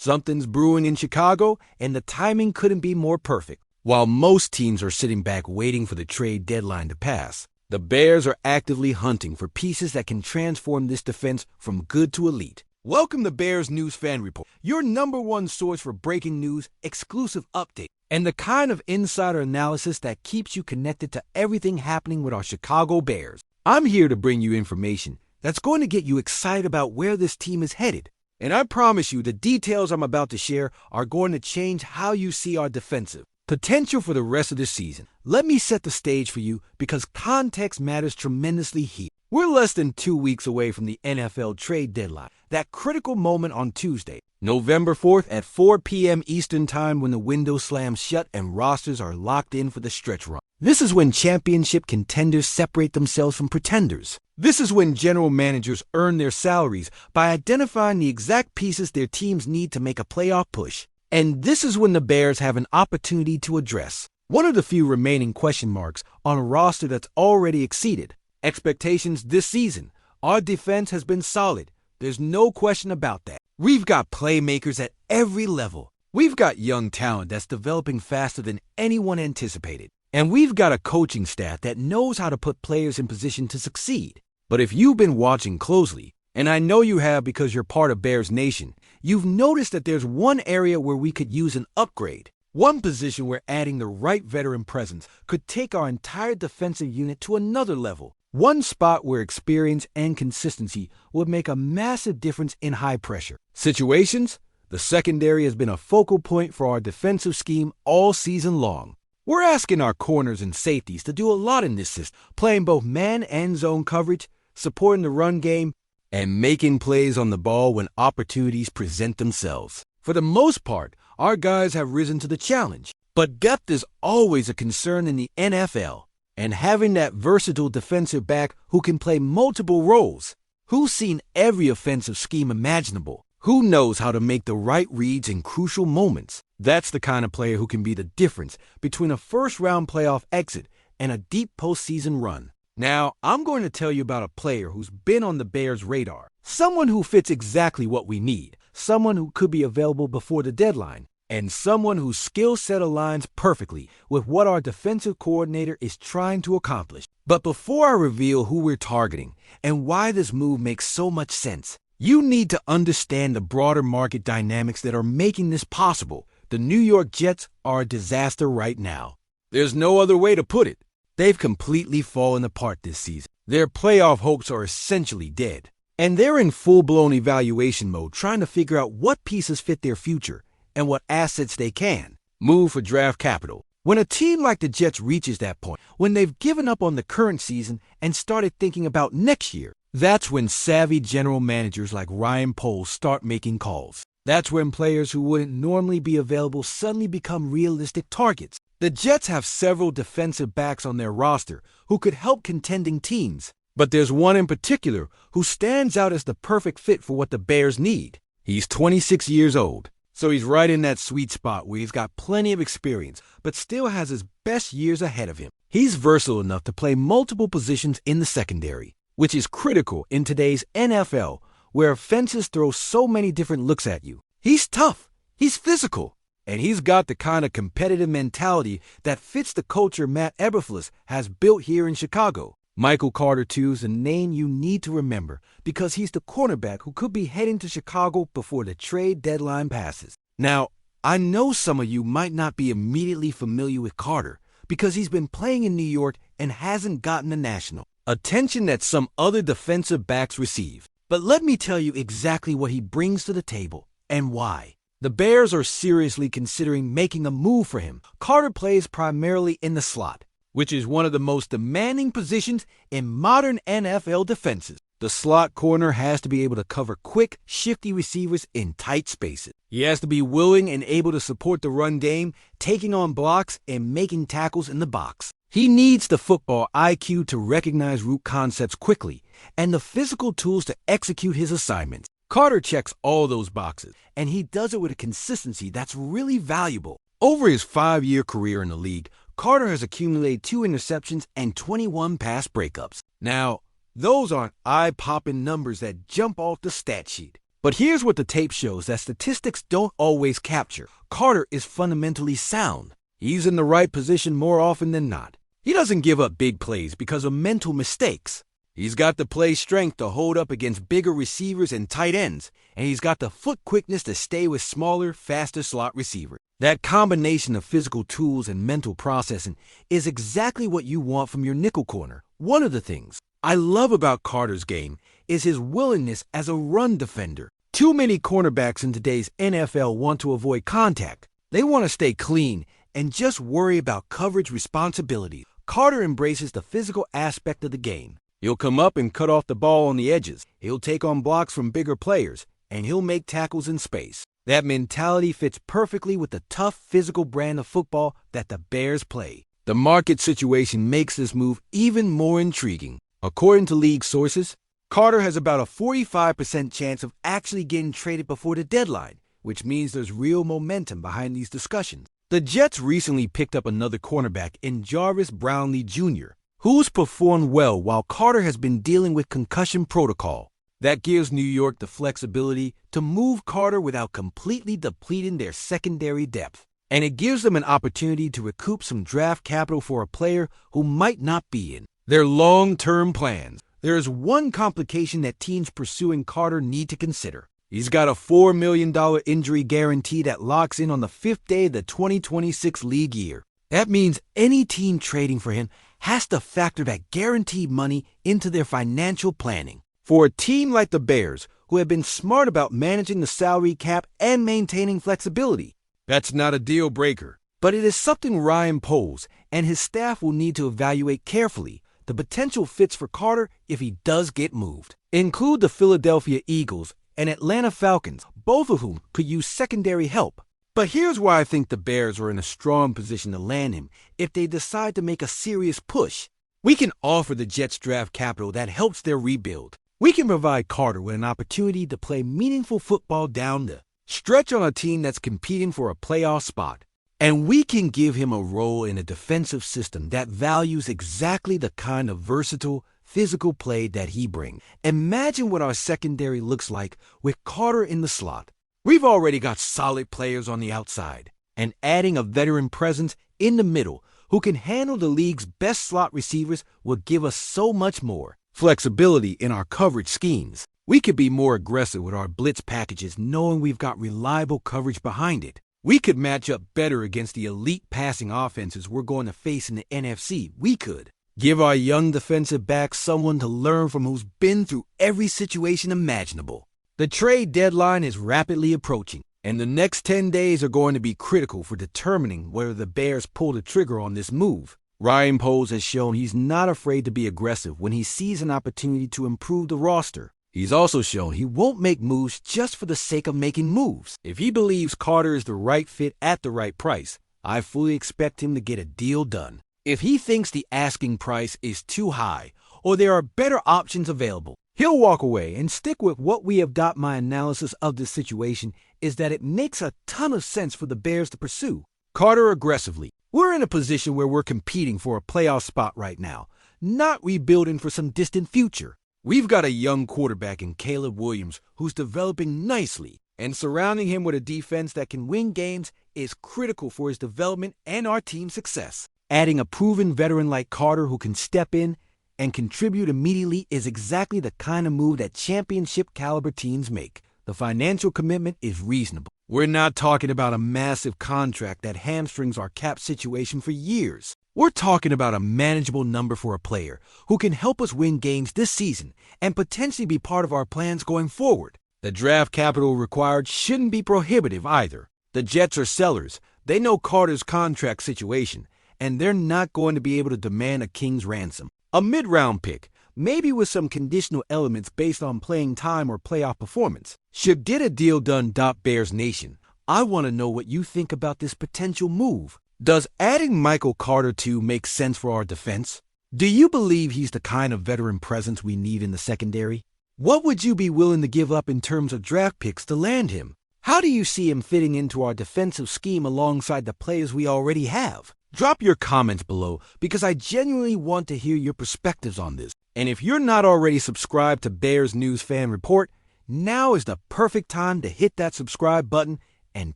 Something's brewing in Chicago, and the timing couldn't be more perfect. While most teams are sitting back waiting for the trade deadline to pass, the Bears are actively hunting for pieces that can transform this defense from good to elite. Welcome to Bears News Fan Report, your number one source for breaking news, exclusive updates, and the kind of insider analysis that keeps you connected to everything happening with our Chicago Bears. I'm here to bring you information that's going to get you excited about where this team is headed. And I promise you the details I'm about to share are going to change how you see our defensive potential for the rest of this season. Let me set the stage for you because context matters tremendously here. We're less than 2 weeks away from the NFL trade deadline, that critical moment on Tuesday, November 4th at 4 p.m. Eastern Time when the window slams shut and rosters are locked in for the stretch run. This is when championship contenders separate themselves from pretenders. This is when general managers earn their salaries by identifying the exact pieces their teams need to make a playoff push. And this is when the Bears have an opportunity to address one of the few remaining question marks on a roster that's already exceeded expectations this season. Our defense has been solid. There's no question about that. We've got playmakers at every level. We've got young talent that's developing faster than anyone anticipated. And we've got a coaching staff that knows how to put players in position to succeed. But if you've been watching closely, and I know you have because you're part of Bears Nation, you've noticed that there's one area where we could use an upgrade. One position where adding the right veteran presence could take our entire defensive unit to another level. One spot where experience and consistency would make a massive difference in high-pressure situations. The secondary has been a focal point for our defensive scheme all season long. We're asking our corners and safeties to do a lot in this system, playing both man and zone coverage, supporting the run game, and making plays on the ball when opportunities present themselves. For the most part, our guys have risen to the challenge. But depth is always a concern in the NFL. And having that versatile defensive back who can play multiple roles, who's seen every offensive scheme imaginable, who knows how to make the right reads in crucial moments, that's the kind of player who can be the difference between a first-round playoff exit and a deep postseason run. Now, I'm going to tell you about a player who's been on the Bears' radar, someone who fits exactly what we need, someone who could be available before the deadline, and someone whose skill set aligns perfectly with what our defensive coordinator is trying to accomplish. But before I reveal who we're targeting and why this move makes so much sense, you need to understand the broader market dynamics that are making this possible. The New York Jets are a disaster right now. There's no other way to put it. They've completely fallen apart this season. Their playoff hopes are essentially dead. And they're in full-blown evaluation mode trying to figure out what pieces fit their future and what assets they can move for draft capital. When a team like the Jets reaches that point, when they've given up on the current season and started thinking about next year, that's when savvy general managers like Ryan Poles start making calls. That's when players who wouldn't normally be available suddenly become realistic targets. The Jets have several defensive backs on their roster who could help contending teams. But there's one in particular who stands out as the perfect fit for what the Bears need. He's 26 years old, so he's right in that sweet spot where he's got plenty of experience, but still has his best years ahead of him. He's versatile enough to play multiple positions in the secondary, which is critical in today's NFL, where offenses throw so many different looks at you. He's tough, he's physical, and he's got the kind of competitive mentality that fits the culture Matt Eberflus has built here in Chicago. Michael Carter, too, is a name you need to remember because he's the cornerback who could be heading to Chicago before the trade deadline passes. Now, I know some of you might not be immediately familiar with Carter because he's been playing in New York and hasn't gotten the national attention that some other defensive backs receive. But let me tell you exactly what he brings to the table and why. The Bears are seriously considering making a move for him. Carter plays primarily in the slot, which is one of the most demanding positions in modern NFL defenses. The slot corner has to be able to cover quick, shifty receivers in tight spaces. He has to be willing and able to support the run game, taking on blocks and making tackles in the box. He needs the football IQ to recognize route concepts quickly and the physical tools to execute his assignments. Carter checks all those boxes, and he does it with a consistency that's really valuable. Over his 5-year career in the league, Carter has accumulated 2 interceptions and 21 pass breakups. Now, those aren't eye-popping numbers that jump off the stat sheet. But here's what the tape shows that statistics don't always capture. Carter is fundamentally sound. He's in the right position more often than not. He doesn't give up big plays because of mental mistakes. He's got the play strength to hold up against bigger receivers and tight ends, and he's got the foot quickness to stay with smaller, faster slot receivers. That combination of physical tools and mental processing is exactly what you want from your nickel corner. One of the things I love about Carter's game is his willingness as a run defender. Too many cornerbacks in today's NFL want to avoid contact. They want to stay clean and just worry about coverage responsibilities. Carter embraces the physical aspect of the game. He'll come up and cut off the ball on the edges. He'll take on blocks from bigger players, and he'll make tackles in space. That mentality fits perfectly with the tough physical brand of football that the Bears play. The market situation makes this move even more intriguing. According to league sources, Carter has about a 45% chance of actually getting traded before the deadline, which means there's real momentum behind these discussions. The Jets recently picked up another cornerback in Jarvis Brownlee Jr., who's performed well while Carter has been dealing with concussion protocol. That gives New York the flexibility to move Carter without completely depleting their secondary depth. And it gives them an opportunity to recoup some draft capital for a player who might not be in their long-term plans. There is one complication that teams pursuing Carter need to consider. He's got a $4 million injury guarantee that locks in on the 5th day of the 2026 league year. That means any team trading for him has to factor that guaranteed money into their financial planning. For a team like the Bears, who have been smart about managing the salary cap and maintaining flexibility, that's not a deal breaker. But it is something Ryan Poles and his staff will need to evaluate carefully. The potential fits for Carter if he does get moved include the Philadelphia Eagles and Atlanta Falcons, both of whom could use secondary help. But here's why I think the Bears are in a strong position to land him if they decide to make a serious push. We can offer the Jets draft capital that helps their rebuild. We can provide Carter with an opportunity to play meaningful football down the stretch on a team that's competing for a playoff spot. And we can give him a role in a defensive system that values exactly the kind of versatile, physical play that he brings. Imagine what our secondary looks like with Carter in the slot. We've already got solid players on the outside, and adding a veteran presence in the middle who can handle the league's best slot receivers will give us so much more flexibility in our coverage schemes. We could be more aggressive with our blitz packages knowing we've got reliable coverage behind it. We could match up better against the elite passing offenses we're going to face in the NFC. We could give our young defensive backs someone to learn from who's been through every situation imaginable. The trade deadline is rapidly approaching, and the next 10 days are going to be critical for determining whether the Bears pull the trigger on this move. Ryan Poles has shown he's not afraid to be aggressive when he sees an opportunity to improve the roster. He's also shown he won't make moves just for the sake of making moves. If he believes Carter is the right fit at the right price, I fully expect him to get a deal done. If he thinks the asking price is too high or there are better options available, he'll walk away and stick with what we have. My analysis of this situation is that it makes a ton of sense for the Bears to pursue Carter aggressively. We're in a position where we're competing for a playoff spot right now, not rebuilding for some distant future. We've got a young quarterback in Caleb Williams who's developing nicely, and surrounding him with a defense that can win games is critical for his development and our team's success. Adding a proven veteran like Carter who can step in and contribute immediately is exactly the kind of move that championship-caliber teams make. The financial commitment is reasonable. We're not talking about a massive contract that hamstrings our cap situation for years. We're talking about a manageable number for a player who can help us win games this season and potentially be part of our plans going forward. The draft capital required shouldn't be prohibitive either. The Jets are sellers. They know Carter's contract situation, and they're not going to be able to demand a king's ransom. A mid-round pick, maybe with some conditional elements based on playing time or playoff performance, should get a deal done. Bears Nation, I want to know what you think about this potential move. Does adding Michael Carter to make sense for our defense? Do you believe he's the kind of veteran presence we need in the secondary? What would you be willing to give up in terms of draft picks to land him? How do you see him fitting into our defensive scheme alongside the players we already have? Drop your comments below because I genuinely want to hear your perspectives on this. And if you're not already subscribed to Bears News Fan Report, Now is the perfect time to hit that subscribe button and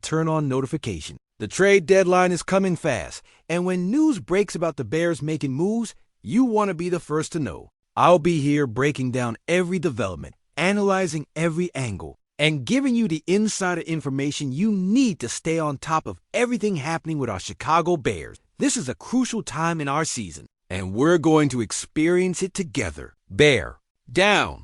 turn on notifications. The trade deadline is coming fast, and when news breaks about the Bears making moves, you want to be the first to know. I'll be here breaking down every development, analyzing every angle, and giving you the insider information you need to stay on top of everything happening with our Chicago Bears. This is a crucial time in our season, and we're going to experience it together. Bear down.